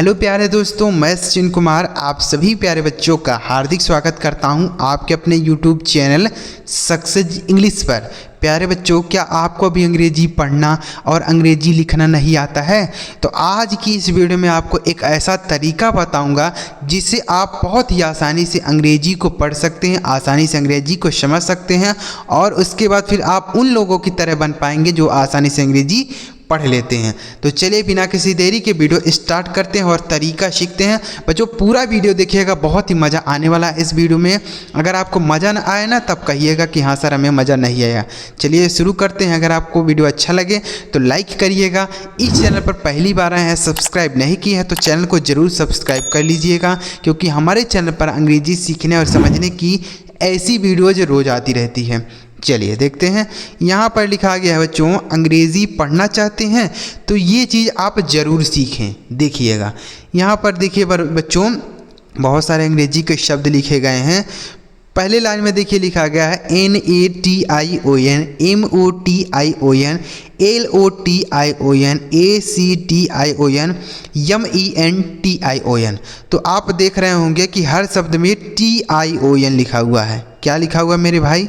Hello प्यारे दोस्तों, मैं सचिन कुमार आप सभी प्यारे बच्चों का हार्दिक स्वागत करता हूं आपके अपने YouTube चैनल सक्सेस इंग्लिश पर। प्यारे बच्चों, क्या आपको अभी अंग्रेजी पढ़ना और अंग्रेजी लिखना नहीं आता है? तो आज की इस वीडियो में आपको एक ऐसा तरीका बताऊंगा जिससे आप बहुत ही आसानी से अंग्रेजी को पढ़ सकते हैं, आसानी से अंग्रेजी को समझ सकते हैं और उसके बाद फिर आप उन लोगों की तरह बन पाएंगे जो आसानी से अंग्रेजी पढ़ लेते हैं। तो चलिए बिना किसी देरी के वीडियो स्टार्ट करते हैं और तरीका सीखते हैं। बच्चों पूरा वीडियो देखिएगा, बहुत ही मज़ा आने वाला है इस वीडियो में। अगर आपको मज़ा ना आए ना तब कहिएगा कि हाँ सर हमें मज़ा नहीं आया। चलिए शुरू करते हैं। अगर आपको वीडियो अच्छा लगे तो लाइक करिएगा। इस चैनल पर पहली बार आए हैं, सब्सक्राइब नहीं किए हैं तो चैनल को ज़रूर सब्सक्राइब कर लीजिएगा, क्योंकि हमारे चैनल पर अंग्रेजी सीखने और समझने की ऐसी वीडियोज़ रोज़ आती रहती है। चलिए देखते हैं। यहाँ पर लिखा गया है बच्चों, अंग्रेज़ी पढ़ना चाहते हैं तो ये चीज़ आप ज़रूर सीखें। देखिएगा यहाँ पर देखिए बच्चों, बहुत सारे अंग्रेजी के शब्द लिखे गए हैं। पहले लाइन में देखिए लिखा गया है NATION, MOTION, LOTION, ACTION, MENTION। तो आप देख रहे होंगे कि हर शब्द में TION लिखा हुआ है। क्या लिखा हुआ है मेरे भाई?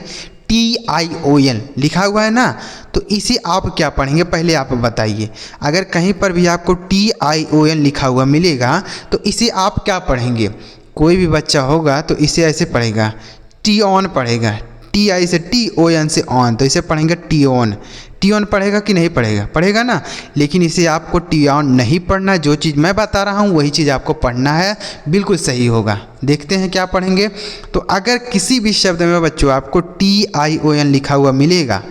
TION लिखा हुआ है ना। तो इसे आप क्या पढ़ेंगे पहले आप बताइए। अगर कहीं पर भी आपको TION लिखा हुआ मिलेगा तो इसे आप क्या पढ़ेंगे? कोई भी बच्चा होगा तो इसे ऐसे पढ़ेगा, TON पढ़ेगा, TI से TON से ऑन, तो इसे पढ़ेंगे TON। TON पढ़ेगा कि नहीं पढ़ेगा? पढ़ेगा ना। लेकिन इसे आपको TON नहीं पढ़ना, जो चीज़ मैं बता रहा हूँ वही चीज़ आपको पढ़ना है, बिल्कुल सही होगा। देखते हैं क्या पढ़ेंगे। तो अगर किसी भी शब्द में बच्चों आपको TION लिखा हुआ मिलेगा,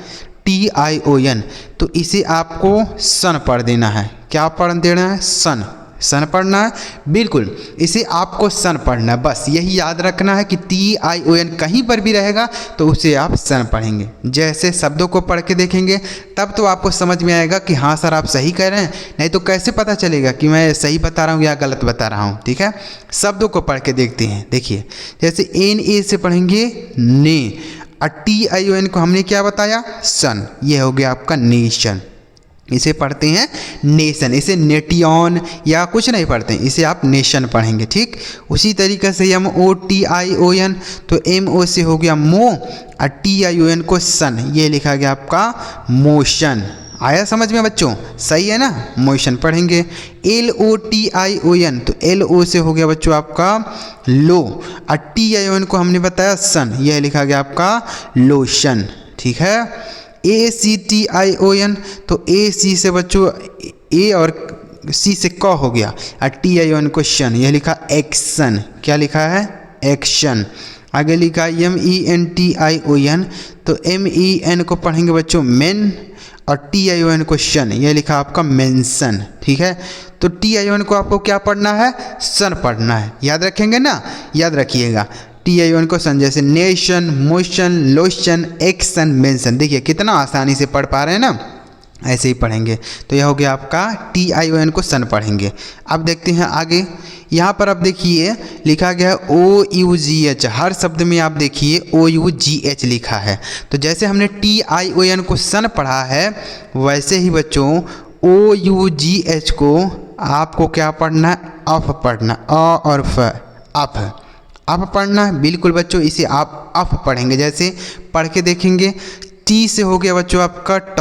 TION, तो इसे आपको सन पढ़ देना है। क्या पढ़ देना है? सन। सन पढ़ना है, बिल्कुल इसे आपको सन पढ़ना है। बस यही याद रखना है कि TION कहीं पर भी रहेगा तो उसे आप सन पढ़ेंगे। जैसे शब्दों को पढ़ के देखेंगे तब तो आपको समझ में आएगा कि हाँ सर आप सही कह रहे हैं, नहीं तो कैसे पता चलेगा कि मैं सही बता रहा हूँ या गलत बता रहा हूँ। ठीक है, शब्दों को पढ़ के देखते हैं। देखिए जैसे NA से पढ़ेंगे ने, और TION को हमने क्या बताया? सन। ये हो गया आपका नेशन। इसे पढ़ते हैं नेशन। इसे नेटियन या कुछ नहीं पढ़ते हैं, इसे आप नेशन पढ़ेंगे। ठीक, उसी तरीके से MOTION, तो MO से हो गया मो और TION को सन, ये लिखा गया आपका मोशन। आया समझ में बच्चों? सही है ना। मोशन पढ़ेंगे। LOTION, तो LO से हो गया बच्चों आपका लो, और TION को हमने बताया सन, यह लिखा गया आपका लोशन। ठीक है। ACTION, तो AC से बच्चों A और C से क हो गया, और TION को शन, यह लिखा एक्शन। क्या लिखा है? एक्शन। आगे लिखा MENTION, तो MEN को पढ़ेंगे बच्चों मेन, और TION को शन, यह लिखा आपका मेंशन। ठीक है, तो TION को आपको क्या पढ़ना है? सन पढ़ना है। याद रखेंगे ना? याद रखिएगा TION को सन, जैसे nation, motion, lotion, action, mention. देखिए कितना आसानी से पढ़ पा रहे हैं ना, ऐसे ही पढ़ेंगे। तो यह हो गया आपका TION को सन पढ़ेंगे। अब देखते हैं आगे। यहाँ पर अब देखिए लिखा गया है OUGH। हर शब्द में आप देखिए OUGH लिखा है। तो जैसे हमने TION को सन पढ़ा है वैसे ही बच्चों OUGH को आपको क्या पढ़ना है? अफ पढ़ना। अ और फ, अफ। अफ पढ़ना है, बिल्कुल बच्चों इसे आप अफ पढ़ेंगे। जैसे पढ़ के देखेंगे, T से हो गया बच्चों आपका ट,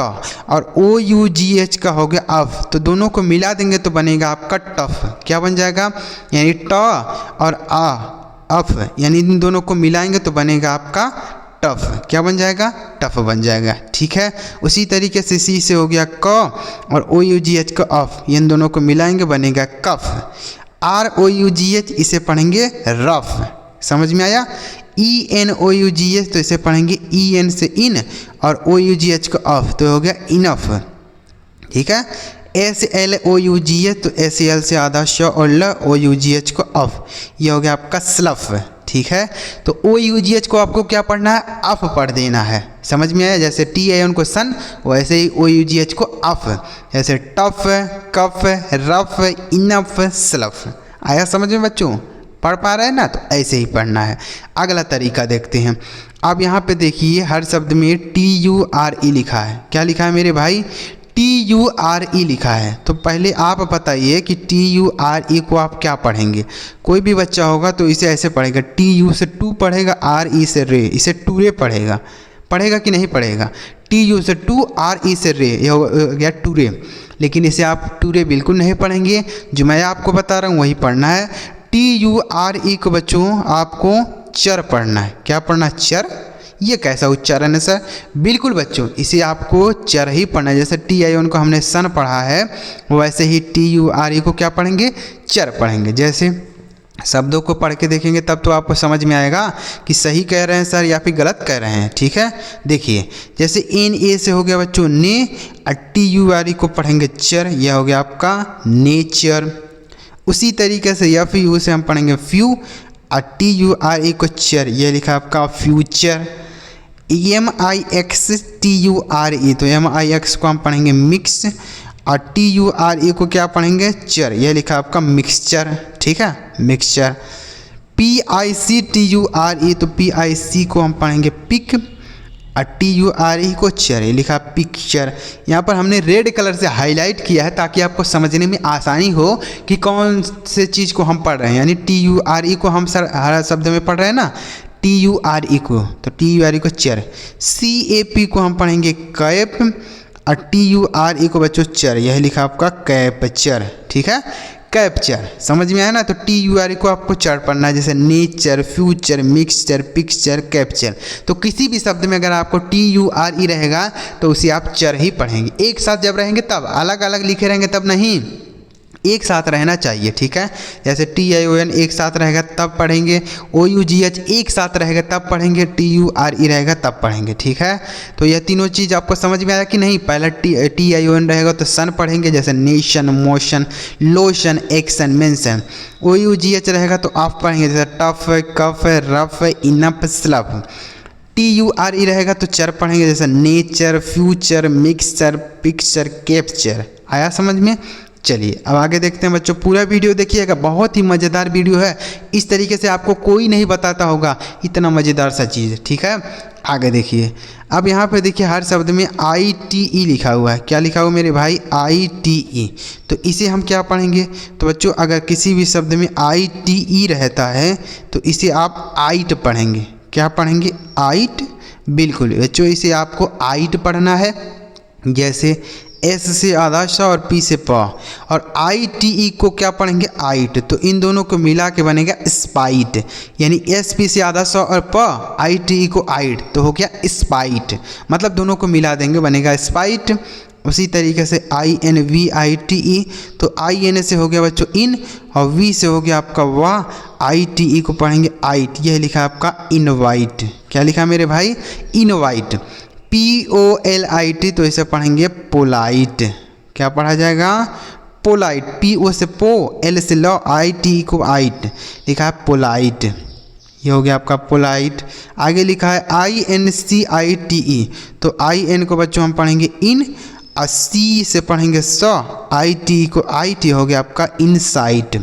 और OUGH का हो गया अफ, तो दोनों को मिला देंगे तो बनेगा आपका टफ। क्या बन जाएगा? यानी ट और अफ, यानी इन दोनों को मिलाएंगे तो बनेगा आपका टफ। क्या बन जाएगा? टफ बन जाएगा। ठीक है, उसी तरीके से C से हो गया क, और OUGH का अफ, इन दोनों को मिलाएंगे बनेगा कफ। ROUGH इसे पढ़ेंगे रफ। समझ में आया? ENOUGH, तो इसे पढ़ेंगे EN से इन, और OUGH का अफ, तो हो गया इनफ। ठीक है। SLOUGH, तो SL से आधा श और ल, OUGH को अफ, ये हो गया आपका स्लफ। ठीक है, तो OUGH को आपको क्या पढ़ना है? अफ पढ़ देना है। समझ में आया? जैसे TION को सन वैसे ही OUGH को अफ, जैसे टफ, कफ, रफ, इनफ, स्लफ। आया समझ में बच्चों? पढ़ पा रहे हैं ना? तो ऐसे ही पढ़ना है। अगला तरीका देखते हैं। अब यहाँ पे देखिए हर शब्द में TURE लिखा है। क्या लिखा है मेरे भाई? TURE लिखा है, तो पहले आप बताइए कि TURE को आप क्या पढ़ेंगे। कोई भी बच्चा होगा तो इसे ऐसे पढ़ेगा, TU से टू पढ़ेगा, RE से रे, इसे टूरे पढ़ेगा। पढ़ेगा कि नहीं पढ़ेगा? TU से टू, RE से रे, यह हो गया टूरे। लेकिन इसे आप टूरे बिल्कुल नहीं पढ़ेंगे, जो मैं आपको बता रहा हूँ वही पढ़ना है। TURE को बच्चों आपको चर पढ़ना है। क्या पढ़ना है? चर। ये कैसा उच्चारण है सर? बिल्कुल बच्चों, इसे आपको चर ही पढ़ना है। जैसे TION को हमने सन पढ़ा है, वैसे ही TURE को क्या पढ़ेंगे? चर पढ़ेंगे। जैसे शब्दों को पढ़ के देखेंगे तब तो आपको समझ में आएगा कि सही कह रहे हैं सर या फिर गलत कह रहे हैं। ठीक है, देखिए जैसे NA से हो गया बच्चों ने, और TURE को पढ़ेंगे चर, यह हो गया आपका नेचर। उसी तरीके से FU से हम पढ़ेंगे फ्यू, और TURE को चर, यह लिखा आपका फ्यूचर। MIXTURE, तो MIX को हम पढ़ेंगे मिक्स, और TURE को क्या पढ़ेंगे? चर, यह लिखा आपका मिक्सचर। ठीक है, मिक्सचर। PICTURE, तो PIC को हम पढ़ेंगे पिक, और TURE को चर, ये लिखा पिक्चर। यहाँ पर हमने रेड कलर से हाईलाइट किया है ताकि आपको समझने में आसानी हो कि कौन से चीज़ को हम पढ़ रहे हैं। यानी TURE को हम सर हर शब्द में पढ़ रहे हैं ना, TURE को, तो TURE को चर। CAP को हम पढ़ेंगे कैप, और TURE को बच्चों चर, यह लिखा आपका कैप्चर। ठीक है, कैप्चर। समझ में आया ना? तो TURE को आपको चर पढ़ना है, जैसे nature, future, mixture, picture, capture. तो किसी भी शब्द में अगर आपको TURE रहेगा तो उसे आप चर ही पढ़ेंगे। एक साथ जब रहेंगे तब, अलग अलग लिखे रहेंगे तब नहीं, एक साथ रहना चाहिए। ठीक है, जैसे TION एक साथ रहेगा तब पढ़ेंगे, OUGH एक साथ रहेगा तब पढ़ेंगे, TURE रहेगा तब पढ़ेंगे। ठीक है, तो यह तीनों चीज़ आपको समझ में आया कि नहीं? पहला TION रहेगा तो सन पढ़ेंगे, जैसे nation, motion, lotion, action, mention. OUGH रहेगा तो आप पढ़ेंगे, जैसे टफ, कफ, रफ, इनफ, स्लफ। TURE रहेगा तो चर पढ़ेंगे, जैसे nature, future, mixture, picture, capture. आया समझ में? चलिए अब आगे देखते हैं बच्चों। पूरा वीडियो देखिएगा, बहुत ही मज़ेदार वीडियो है। इस तरीके से आपको कोई नहीं बताता होगा, इतना मज़ेदार सा चीज़। ठीक है, आगे देखिए। अब यहाँ पे देखिए हर शब्द में ITE लिखा हुआ है। क्या लिखा हुआ मेरे भाई? ITE। तो इसे हम क्या पढ़ेंगे? तो बच्चों अगर किसी भी शब्द में ITE रहता है तो इसे आप आइट पढ़ेंगे। क्या पढ़ेंगे? आइट। बिल्कुल बच्चों, इसे आपको आइट पढ़ना है। जैसे S से आधा स और P से प, और ITE को क्या पढ़ेंगे? आइट। तो इन दोनों को मिला के बनेगा स्पाइट, यानी SP से आधा स और प, ITE को आइट, तो हो गया स्पाइट। मतलब दोनों को मिला देंगे, बनेगा स्पाइट। उसी तरीके से INVITE, तो IN से हो गया बच्चों इन, और V से हो गया आपका वाह, ITE को पढ़ेंगे आइट, यह लिखा आपका इनवाइट। क्या लिखा मेरे भाई? इनवाइट। POLIT, तो इसे पढ़ेंगे पोलाइट। क्या पढ़ा जाएगा? पोलाइट। PO से पो, L से लो, ITE को आइट, लिखा है पोलाइट। ये हो गया आपका पोलाइट। आगे लिखा है INCITE, तो IN को बच्चों हम पढ़ेंगे इन, और C से पढ़ेंगे स, ITE को आइट, हो गया आपका इनसाइट।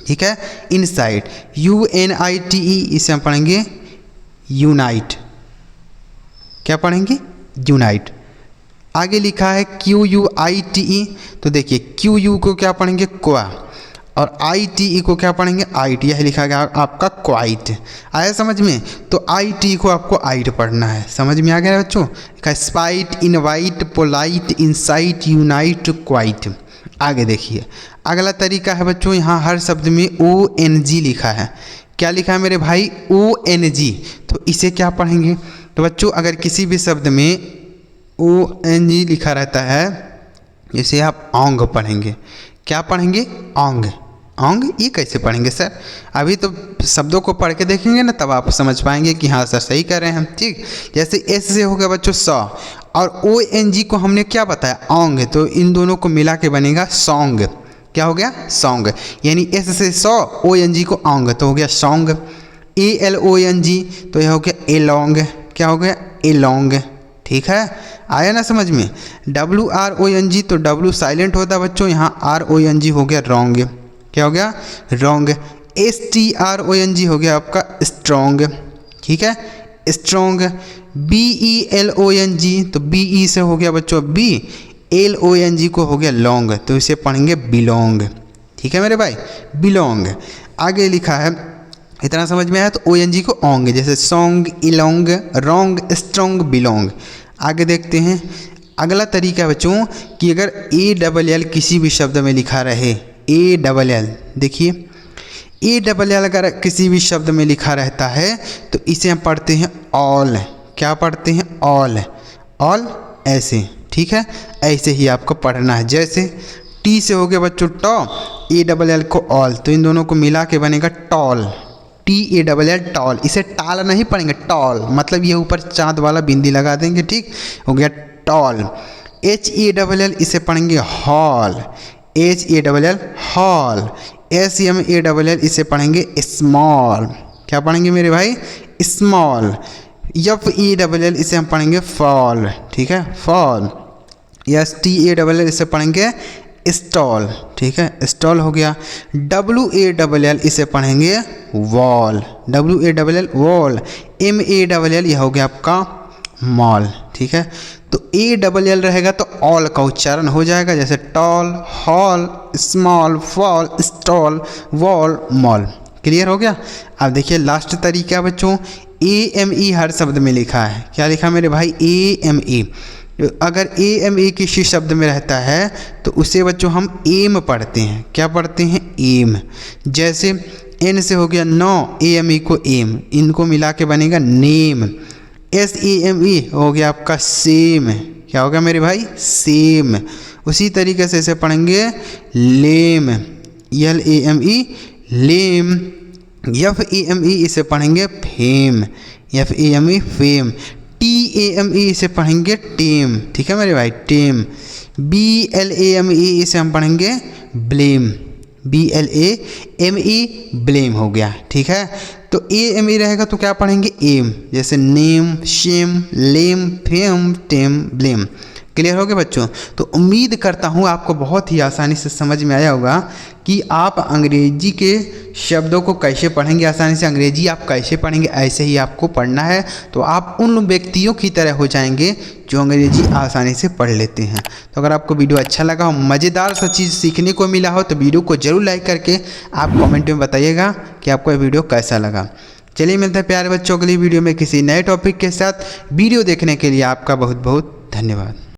ठीक है, इनसाइट। UNITE, इसे हम पढ़ेंगे यूनाइट। क्या पढ़ेंगे? यूनाइट। आगे लिखा है QUITE, तो देखिए QU को क्या पढ़ेंगे? क्वा, और ITE को क्या पढ़ेंगे? आइट, यह लिखा गया आपका क्वाइट। आया समझ में? तो ITE को आपको आइट पढ़ना है। समझ में आ गया बच्चों? लिखा है spite, invite, polite, insight, unite, quite. आगे देखिए अगला तरीका है बच्चों, यहाँ हर शब्द में ONG लिखा है। क्या लिखा है मेरे भाई? ONG। तो इसे क्या पढ़ेंगे? तो बच्चों अगर किसी भी शब्द में ONG लिखा रहता है, जैसे आप औंग पढ़ेंगे। क्या पढ़ेंगे? औंग। औंग, ये कैसे पढ़ेंगे सर? अभी तो शब्दों को पढ़ के देखेंगे ना, तब आप समझ पाएंगे कि हाँ सर सही कर रहे हैं हम। ठीक, जैसे S से हो गया बच्चों स, और ONG को हमने क्या बताया? औंग। तो इन दोनों को मिला के बनेगा सॉन्ग। क्या हो गया? सॉन्ग। यानी S से स, ONG को औंग, तो हो गया सॉन्ग। ALONG, तो यह हो गया एलोंग। क्या हो गया? एलोंग। ठीक है, आया ना समझ में? WRONG, तो W साइलेंट होता है बच्चों, यहाँ RONG हो गया रॉन्ग। क्या हो गया? रॉन्ग। STRONG हो गया आपका स्ट्रॉन्ग। ठीक है, स्ट्रॉन्ग। BELONG, तो BE से हो गया बच्चों बी, LONG को हो गया लॉन्ग, तो इसे पढ़ेंगे बिलोंग। ठीक है मेरे भाई, बिलोंग। आगे लिखा है, इतना समझ में आया तो ONG को ओंग, जैसे सॉन्ग, इलोंग, रोंग, स्ट्रोंग, बिलोंग। आगे देखते हैं अगला तरीका बच्चों कि अगर ALL किसी भी शब्द में लिखा रहे, ALL देखिए ALL अगर किसी भी शब्द में लिखा रहता है तो इसे हम पढ़ते हैं ऑल। क्या पढ़ते हैं? ऑल। ऑल ऐसे, ठीक है, ऐसे ही आपको पढ़ना है। जैसे T से हो गया बच्चों टॉ, ALL को ऑल, तो इन दोनों को मिला के बनेगा टॉल, TALL टॉल। इसे टाल नहीं पढ़ेंगे, टॉल, मतलब ये ऊपर चाँद वाला बिंदी लगा देंगे, ठीक हो गया टॉल। HALL इसे पढ़ेंगे हॉल, HALL हॉल। SMALL इसे पढ़ेंगे स्मॉल। क्या पढ़ेंगे मेरे भाई? स्मॉल। FALL इसे हम पढ़ेंगे फॉल, ठीक है, फॉल। STALL इसे पढ़ेंगे स्टॉल, ठीक है, स्टॉल हो गया। WALL इसे पढ़ेंगे वॉल, WALL वॉल। MALL यह हो गया आपका मॉल, ठीक है। तो ALL रहेगा तो ऑल का उच्चारण हो जाएगा, जैसे tall, hall, small, fall, stall, wall, mall. Clear हो गया। अब देखिए लास्ट तरीका बच्चों, AME हर शब्द में लिखा है। क्या लिखा मेरे भाई? AME। अगर AME किसी शब्द में रहता है तो उसे बच्चों हम एम पढ़ते हैं। क्या पढ़ते हैं? एम। जैसे N से हो गया नो, AME को एम, इनको मिला के बनेगा नेम। SAME हो गया आपका सेम। क्या होगा मेरे भाई? सेम। उसी तरीके से इसे पढ़ेंगे लेम, LAME लेम। FAME इसे पढ़ेंगे फेम, FAME फेम। TAME इसे पढ़ेंगे टेम, ठीक है मेरे भाई, टेम। BLAME इसे हम पढ़ेंगे ब्लेम, BLAME ब्लेम हो गया, ठीक है। तो AME रहेगा तो क्या पढ़ेंगे? एम, जैसे नेम, शेम, लेम, फेम, टेम, ब्लेम। क्लियर हो गया बच्चों? तो उम्मीद करता हूँ आपको बहुत ही आसानी से समझ में आया होगा कि आप अंग्रेजी के शब्दों को कैसे पढ़ेंगे आसानी से। अंग्रेजी आप कैसे पढ़ेंगे, ऐसे ही आपको पढ़ना है, तो आप उन व्यक्तियों की तरह हो जाएंगे जो अंग्रेजी आसानी से पढ़ लेते हैं। तो अगर आपको वीडियो अच्छा लगा हो, मज़ेदार सा चीज़ सीखने को मिला हो, तो वीडियो को ज़रूर लाइक करके आप कमेंट में बताइएगा कि आपको ये वीडियो कैसा लगा। चलिए मिलते हैं प्यारे बच्चों अगली वीडियो में किसी नए टॉपिक के साथ। वीडियो देखने के लिए आपका बहुत बहुत धन्यवाद।